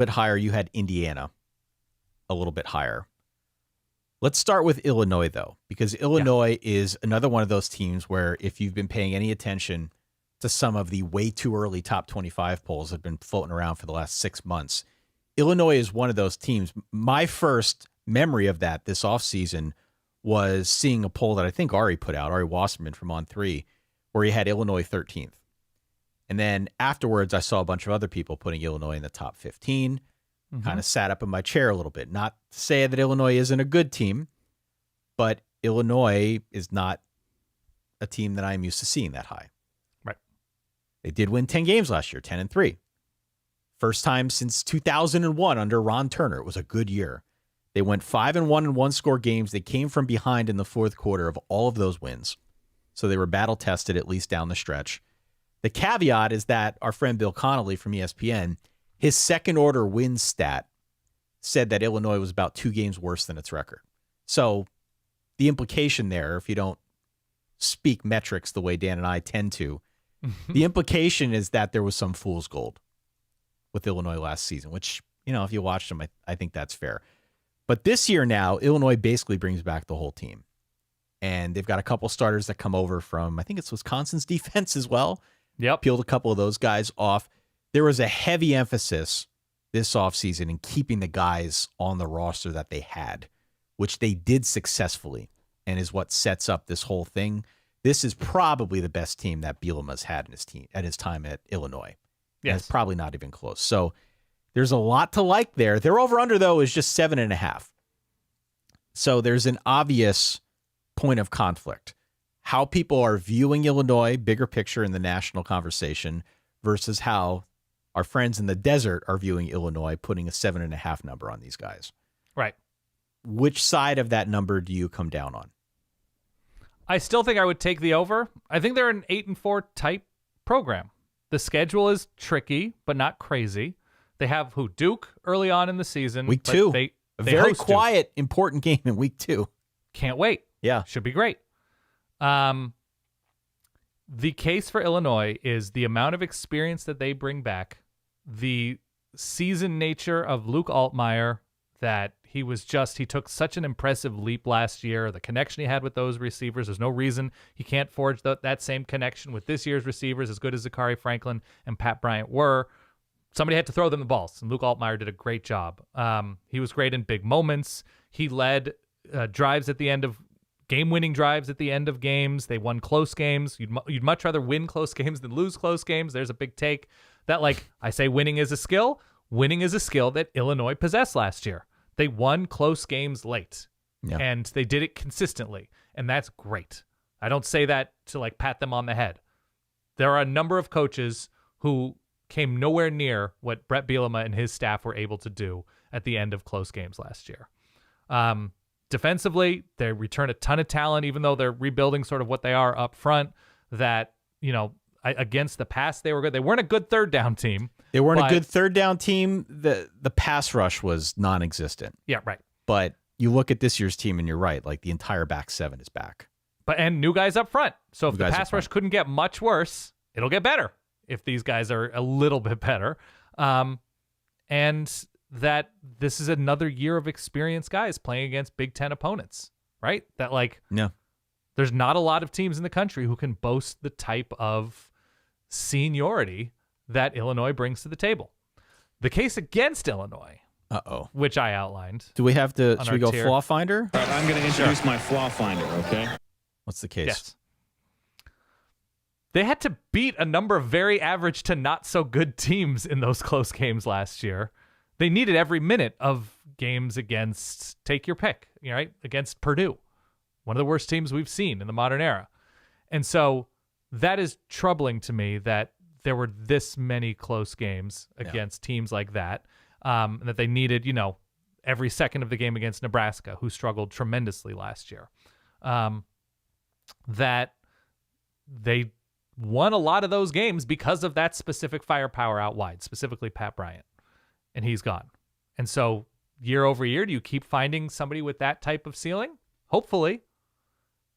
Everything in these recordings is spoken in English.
bit higher. You had Indiana a little bit higher. Let's start with Illinois, though, because Illinois is another one of those teams where if you've been paying any attention to some of the way too early top 25 polls that have been floating around for the last 6 months, Illinois is one of those teams. My first memory of that this offseason was seeing a poll that I think Ari put out, Ari Wasserman from On3, where he had Illinois 13th. And then afterwards, I saw a bunch of other people putting Illinois in the top 15. Kind of sat up in my chair a little bit. Not to say that Illinois isn't a good team, but Illinois is not a team that I'm used to seeing that high. Right. They did win 10 games last year, 10-3. First time since 2001 under Ron Turner. It was a good year. They went 5-1 in one-score games. They came from behind in the fourth quarter of all of those wins. So they were battle-tested, at least down the stretch. The caveat is that our friend Bill Connolly from ESPN, his second-order win stat said that Illinois was about 2 games worse than its record. So the implication there, if you don't speak metrics the way Dan and I tend to, the implication is that there was some fool's gold with Illinois last season, which, if you watched them, I think that's fair. But this year now, Illinois basically brings back the whole team. And they've got a couple starters that come over from, I think it's Wisconsin's defense as well. Yep. Peeled a couple of those guys off. There was a heavy emphasis this offseason in keeping the guys on the roster that they had, which they did successfully, and is what sets up this whole thing. This is probably the best team that Bielema's had at his time at Illinois. Yes. And it's probably not even close. So there's a lot to like there. Their over-under, though, is just 7.5. So there's an obvious point of conflict. How people are viewing Illinois, bigger picture in the national conversation, versus how our friends in the desert are viewing Illinois, putting a 7.5 number on these guys. Right. Which side of that number do you come down on? I still think I would take the over. I think they're an 8-4 type program. The schedule is tricky, but not crazy. They have Duke early on in the season. Week 2. They very host quiet, important game in week 2. Can't wait. Yeah. Should be great. The case for Illinois is the amount of experience that they bring back, the seasoned nature of Luke Altmyer, that he took such an impressive leap last year, the connection he had with those receivers. There's no reason he can't forge that same connection with this year's receivers, as good as Zakhari, Franklin, and Pat Bryant were. Somebody had to throw them the balls, and Luke Altmyer did a great job. He was great in big moments. He led drives at the end of game-winning drives at the end of games. They won close games. You'd much rather win close games than lose close games. There's a big take that, I say winning is a skill. Winning is a skill that Illinois possessed last year. They won close games late, and they did it consistently, and that's great. I don't say that to, pat them on the head. There are a number of coaches who came nowhere near what Brett Bielema and his staff were able to do at the end of close games last year. Defensively, they return a ton of talent, even though they're rebuilding sort of what they are up front. That, against the pass, they were good. They weren't a good third down team. They weren't a good third down team. The pass rush was non-existent. Yeah, right. But you look at this year's team and you're right. The entire back seven is back. And new guys up front. So if the pass rush couldn't get much worse, it'll get better if these guys are a little bit better. And that this is another year of experienced guys playing against Big Ten opponents, right? That there's not a lot of teams in the country who can boast the type of seniority that Illinois brings to the table. The case against Illinois, which I outlined. Do we have to, should we go flaw finder? All right, I'm going to introduce my flaw finder, okay? What's the case? Yes. They had to beat a number of very average to not so good teams in those close games last year. They needed every minute of games against, take your pick, right? Against Purdue, one of the worst teams we've seen in the modern era. And so that is troubling to me that there were this many close games against teams like that, and that they needed, every second of the game against Nebraska, who struggled tremendously last year. That they won a lot of those games because of that specific firepower out wide, specifically Pat Bryant. And he's gone. And so year over year, do you keep finding somebody with that type of ceiling? Hopefully.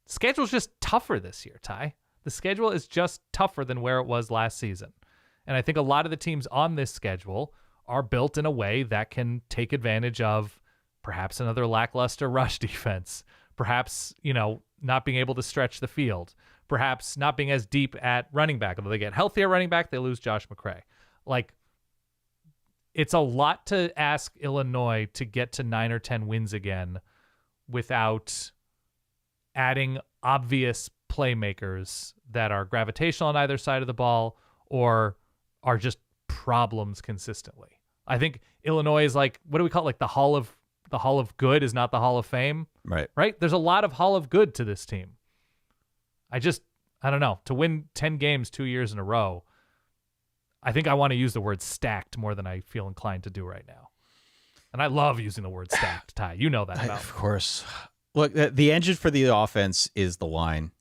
The schedule's just tougher this year, Ty. The schedule is just tougher than where it was last season. And I think a lot of the teams on this schedule are built in a way that can take advantage of perhaps another lackluster rush defense, perhaps, not being able to stretch the field, perhaps not being as deep at running back. Although they get healthier running back, they lose Josh McCray. It's a lot to ask Illinois to get to 9 or 10 wins again without adding obvious playmakers that are gravitational on either side of the ball or are just problems consistently. I think Illinois is what do we call it? The Hall of Good is not the Hall of Fame. Right? There's a lot of Hall of Good to this team. I don't know. To win 10 games 2 years in a row, I think I want to use the word stacked more than I feel inclined to do right now. And I love using the word stacked, Ty. You know that about me. Of course. Look, the engine for the offense is the line,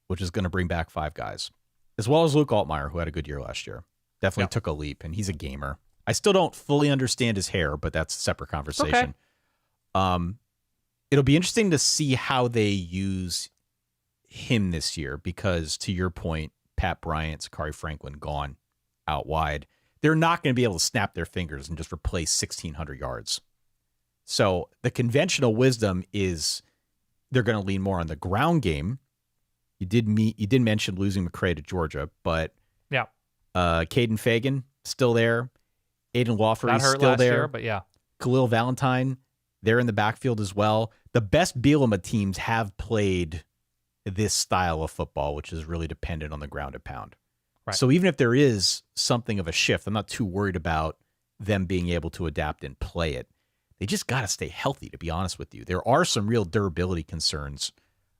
which is going to bring back 5 guys, as well as Luke Altmyer, who had a good year last year. Definitely took a leap, and he's a gamer. I still don't fully understand his hair, but that's a separate conversation. Okay. It'll be interesting to see how they use him this year because, to your point, Pat Bryant, Zakhari Franklin gone out wide. They're not going to be able to snap their fingers and just replace 1,600 yards. So the conventional wisdom is they're going to lean more on the ground game. You did mention losing McCray to Georgia, but Caden Fagan still there. Aiden Lawford is still there. Year, but yeah. Khalil Valentine, they're in the backfield as well. The best Bielema teams have played this style of football, which is really dependent on the ground and pound. Right. So even if there is something of a shift, I'm not too worried about them being able to adapt and play it. They just got to stay healthy, to be honest with you. There are some real durability concerns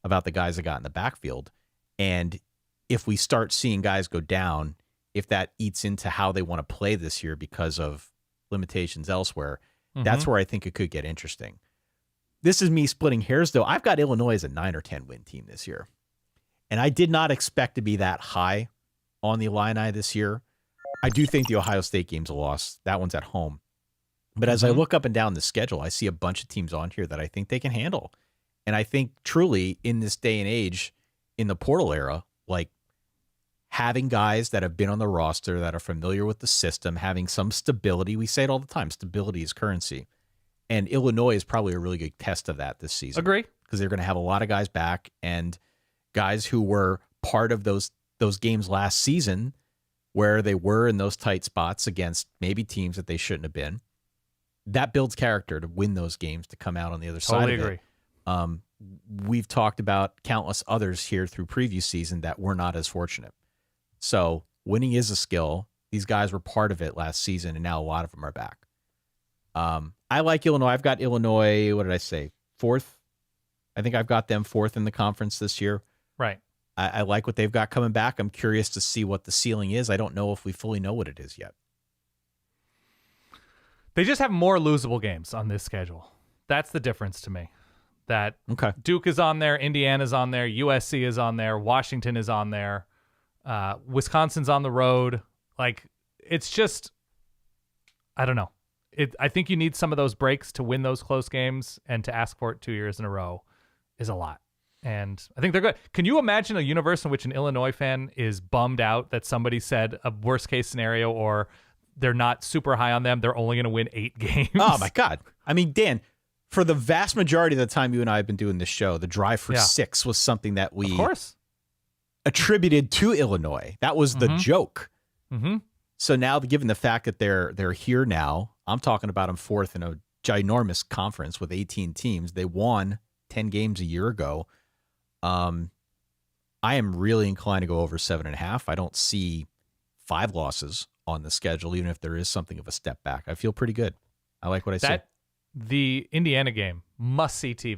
about the guys that got in the backfield. And if we start seeing guys go down, if that eats into how they want to play this year because of limitations elsewhere, that's where I think it could get interesting. This is me splitting hairs, though. I've got Illinois as a 9 or 10 win team this year. And I did not expect to be that high on the Illini this year. I do think the Ohio State game's a loss. That one's at home. But as I look up and down the schedule, I see a bunch of teams on here that I think they can handle. And I think truly in this day and age, in the portal era, having guys that have been on the roster, that are familiar with the system, having some stability. We say it all the time, stability is currency. And Illinois is probably a really good test of that this season. Agree. Because they're going to have a lot of guys back and guys who were part of those games last season where they were in those tight spots against maybe teams that they shouldn't have been. That builds character to win those games, to come out on the other side of it. We've talked about countless others here through preview season that were not as fortunate. So winning is a skill. These guys were part of it last season, and now a lot of them are back. I like Illinois. I've got Illinois, what did I say, 4th? I think I've got them 4th in the conference this year. Right. I like what they've got coming back. I'm curious to see what the ceiling is. I don't know if we fully know what it is yet. They just have more losable games on this schedule. That's the difference to me. That Duke is on there, Indiana's on there, USC is on there, Washington is on there, Wisconsin's on the road. It's just, I don't know. I think you need some of those breaks to win those close games, and to ask for it 2 years in a row is a lot. And I think they're good. Can you imagine a universe in which an Illinois fan is bummed out that somebody said a worst case scenario, or they're not super high on them, they're only going to win 8 games? Oh my God. I mean, Dan, for the vast majority of the time you and I have been doing this show, the drive for 6 was something that we attributed to Illinois. That was the joke. So now, given the fact that they're here now, I'm talking about them 4th in a ginormous conference with 18 teams. They won 10 games a year ago. I am really inclined to go over 7.5. I don't see 5 losses on the schedule, even if there is something of a step back. I feel pretty good. I like what I said. The Indiana game, must-see TV.